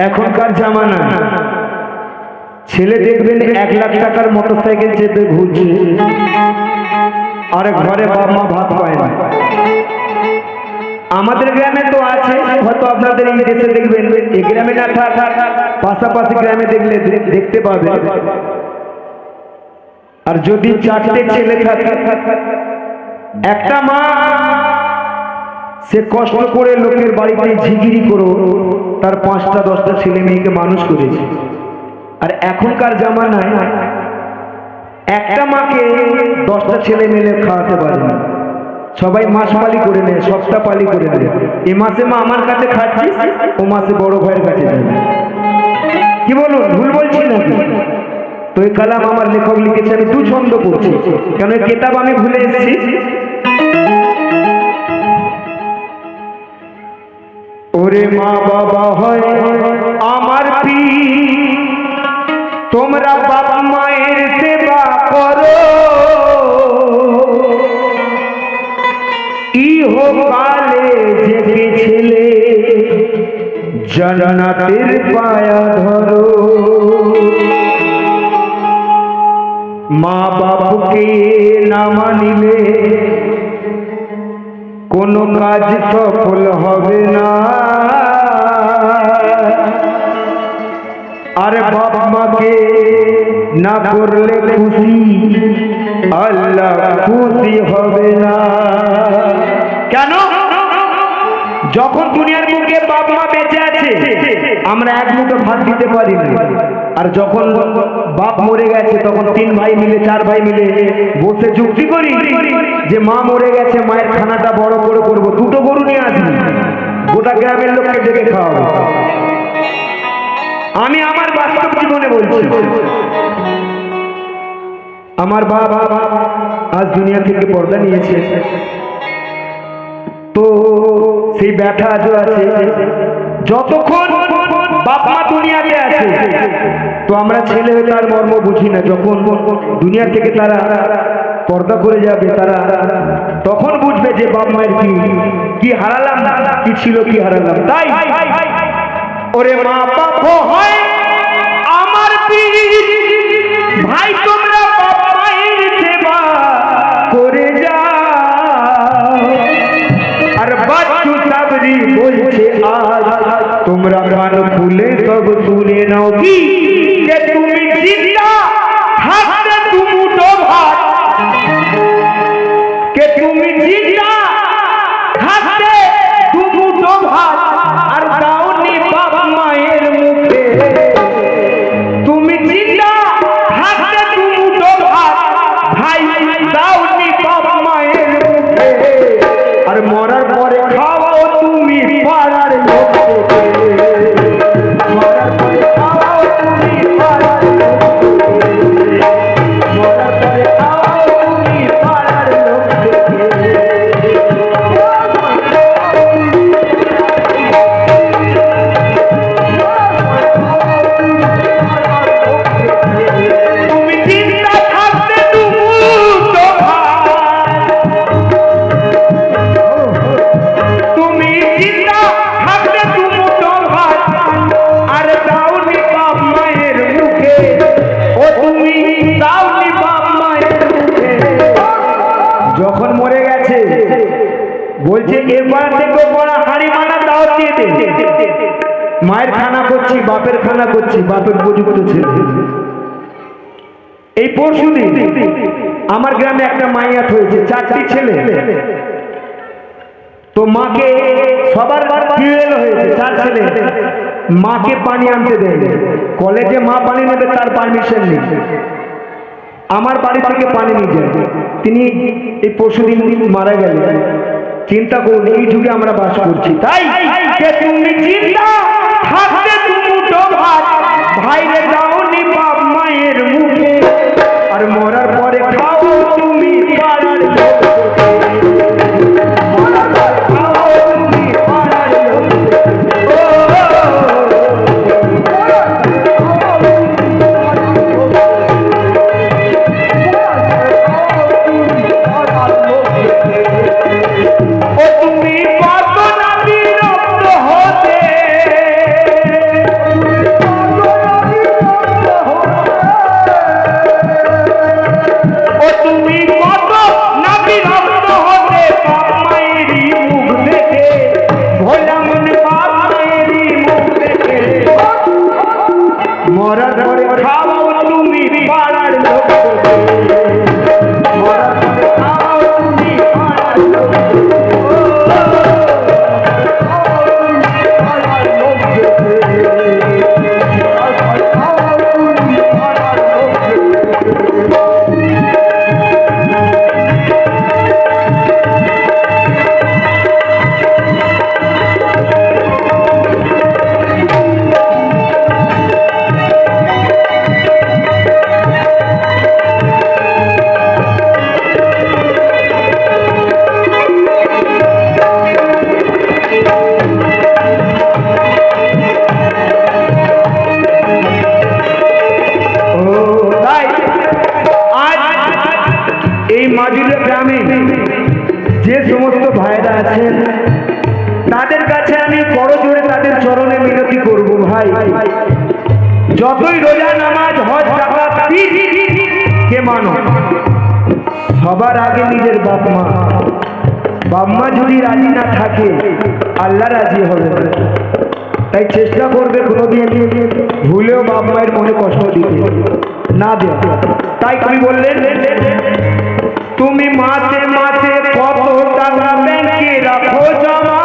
এখনকার জামানা ছেলে দেখবেন 1 লাখ টাকার মোটরসাইকেল চেপে ঘুরছে, আর ঘরে বাবা মা ভাত পায় না। আমাদের গ্রামে তো আছে, হয়তো আপনাদের এই দেশে দেখবেন, এই গ্রামে না থাক পাশাপাশি গ্রামে দেখলে দেখতে পাবে। আর যদি 4টে ছেলে থাকে, একটা মা সে কষ্ট করে লোকের বাড়িতে ঝিগিরি করে তার 5টা 10টা ছেলে মেয়েকে মানুষ করেছে। আর এখনকার জামানায় একটা মাকে 10টা ছেলে মেয়ে খাওয়াতে পারে না, সবাই মাস পালি করে নেয়, সপ্তাহ পালি করে নেয়। এ মাসে মা আমার কাছে খাচ্ছিস, ও মাসে বড় ভাইয়ের কাছে যাবে। কি বলুন, ভুল বলছি নাকি? তো এই কালাম আমার লেখক লিখেছে, আমি 2 ছন্দ পড়ছি, কেন এই কিতাব আমি ভুলে এসেছি। ওরে মা বাবা হয় আমার পীর, তোমরা বাবা মায়ের সেবা করো, ইহকালে জেগে ছেলে জান্নাতের পায়া ধরো। মা বাবাকে না মানিলে কোনো কাজ সফল হবে না, আর বাবা মাকে না করলে খুশি আল্লাহ খুশি হবে না। কেন? যখন দুনিয়ার বুকে বাবা মা বেঁচে আছে আমরা 1 মুঠো ভাত দিতে পারি না, আর যখন বাপ মরে গেছে তখন 3 ভাই মিলে 4 ভাই মিলে বসে যুক্তি করি যে মা মরে গেছে, মায়ের খানাটা বড় করে করবো, 2টো গরু নিয়ে আসবি, গোটা গ্রামের লোককে ডেকে খাওয়াবো। আমি আমার বাস্তব জীবনে বলছি, আমার বাবা আজ দুনিয়া থেকে পর্দা নিয়েছে, তো সেই ব্যথা আজও আছে। যতক্ষণ বাপ মা দুনিয়াতে আছে তো আমরা ছেলে হয়ে তার মর্ম বুঝি না, যখন দুনিয়া থেকে তারা পর্দা করে যাবে তারা তখন বুঝবে যে বাপ মায়ের কি হারালাম, কি ছিল কি হারালাম। তাই ওরে মা বাপ হয় আমার পীর, ভাই তোমরা বাপ মায়ের সেবা করে যাও। আর বাচ্চু সাবরি বলছে আজ তোমরা কান খুলে সব শুনে নাও, কি যে তুমি জিন্দা থাকতে দুমুঠো ভাত, কে তুমি জিন্দা থাকতে দুমুঠো ভাত আর দাওনি বাপ মায়ের মুখে। তুমি জিন্দা থাকতে দুমুঠো ভাত ভাই দাওনি বাপ মায়ের মুখে, আর মরার পরে খাওয়াও তুমি পাড়ার লোককে। মরার পরে খাওয়াও তুমি পাড়ার লোককে, মরার পরে খাওয়াও তুমি পাড়ার লোককে। তুমি চিন্তা থাকতে দুমুঠো ভাত, তুমি চিন্তা থাকতে দুমুঠো ভাত আর দাওনি বাপ মায়ের মুখে, ও তুমি দাওনি বাপ মায়ের মুখে। যখন মরে গেছে বলছে এবার থেকে বড় হাড়ি মানা দাও দিয়ে দে, মায়ের খানা করছি, বাপের খানা করছি, বাপের উপযুক্ত ছেলে। এই পরশুদিন আমার গ্রামে একটা মাইয়াত হয়েছে, 4টি ছেলে, তো মাকে সবার টিউবওয়েল হয়েছে, 4 ছেলে, মাকে পানি আনতে দেয়, কলেজে মা পানি নেবে তার পারমিশন নেই, আমার বাড়ি থেকে পানি নিয়ে যায়। তিনি এই পরশুদিন মারা গেলেন। চিন্তা করুন, এই যুগে আমরা বাস করছি। তাই যে তুমি চিন্তা থাকতে দুমুঠো ভাত ভাইরে দাওনি বাপ মায়ের মুখে, আর মরার পরে খাও তুমি পাড়ার লোককে। মরার পরে খাও তুমি পাড়ার লোককে। ও তুমি কত না বিরক্ত হতে ভাই, যতই রোজা নামাজ হজ জাকাত কে মানো, সবার আগে নিজের বাপ মা। বাপ মা যদি রাজি না থাকে আল্লাহ রাজি হবে না। তাই চেষ্টা করবে কোনোদিন ভুলেও বাপ মায়ের মনে কষ্ট দিতে না দেওয়া। তাই কবি বললেন, তুমি মাসে মাসে কত টাকা ব্যাংকে রাখো জমা,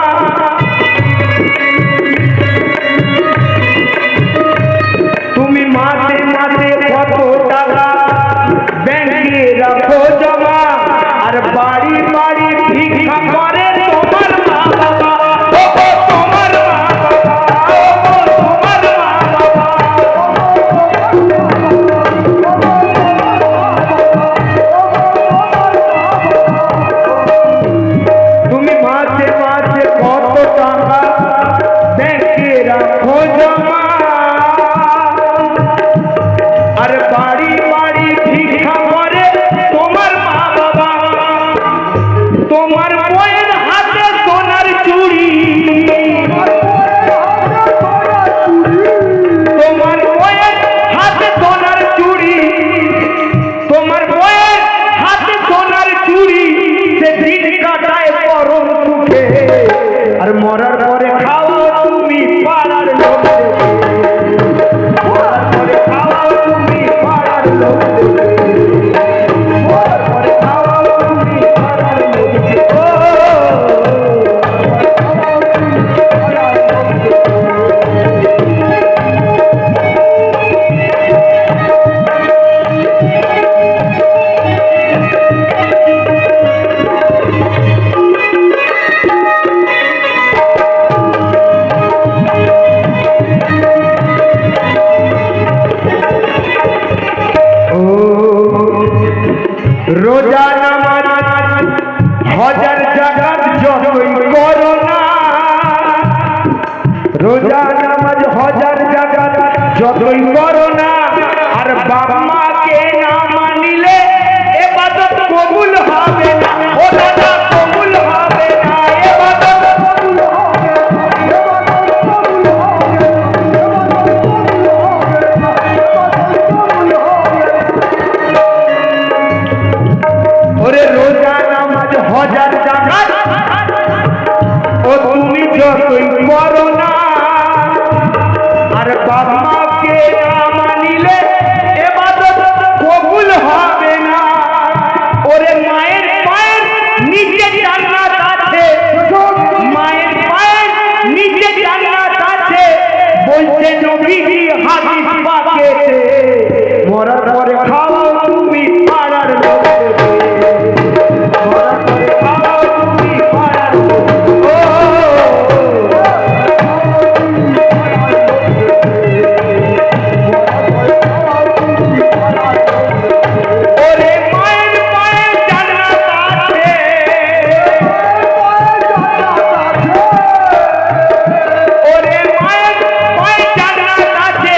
তুমি মাসে মাসে কত টাকা ব্যাংকে রাখো জমা, আর বাড়ি বাড়ি ভিক্ষা করে তোমার মা বাবা, তোমার মা বাবা, তোমার মা বাবা। তুমি মাসে মাসে কত টাকা ব্যাংকে রাখো জমা, আর বাড়ি বাড়ি ভিক্ষা করে তোমার মা বাবা, তোমার বইয়ের হাতে সোনার চুড়ি, তোমার বইয়ের হাতে সোনার চুড়ি, তোমার বইয়ের হাতে সোনার চুড়ি, সে দিন কাটায় পরম সুখে, আর মরার পরে খাও তুমি পাড়ার লোকে, মরার পরে খাও তুমি পাড়ার লোকে, মরার পরে খাও তুমি পাড়ার লোকে। রোজা নামাজ হাজার জাকাত যতই করো না, রোজা নামাজ হাজার জাকাত যতই করো না, আর বাপ মাকে না মানিলে ইবাদত কবুল হবে না, ও দাদা কবুল হবে না, ইবাদত কবুল হবে না। ওরে রোজা নামাজ হাজার জাকাত ও তুমি যতই করো না, আর বাপ মাকে না মানিলে ইবাদত কবুল হবে না। ওরে মায়ের পায়ের নিচে জান্নাত আছে, মায়ের পায়ের নিচে জান্নাত আছে, বলছে নবীজি হাদিস পাকেতে, মরার পরে খাও তুমি পাড়ার লোকে, মরার পরে খাও তুমি পাড়ার লোকে। ওরে মায়ের পায়ে জান্নাত আছে, ওরে মায়ের পায়ে জান্নাত আছে,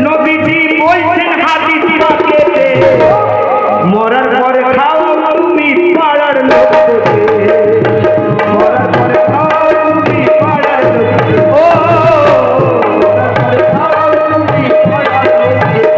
নবীজি বলছেন হাদিস পাকেতে, মরার পরে খাও তুমি পাড়ার লোকে, মরার পরে খাও তুমি পাড়ার লোকে, ও মরার পরে খাও তুমি পাড়ার লোকে।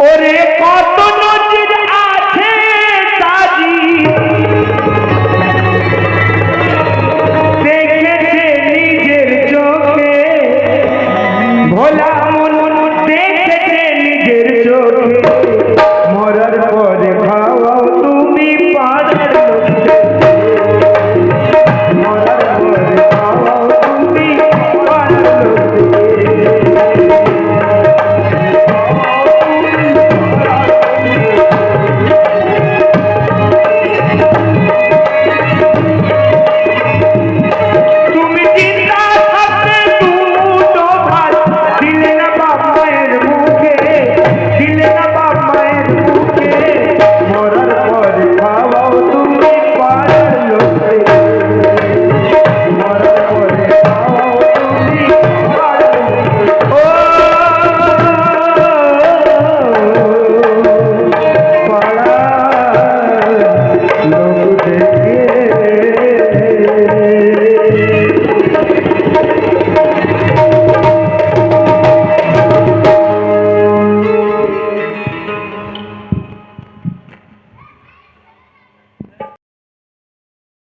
ওরে কত নজির আছে সাজি, দেখেছে নিজের চোখে, ভোলা মন দেখেছে নিজের চোখে, মরার পরে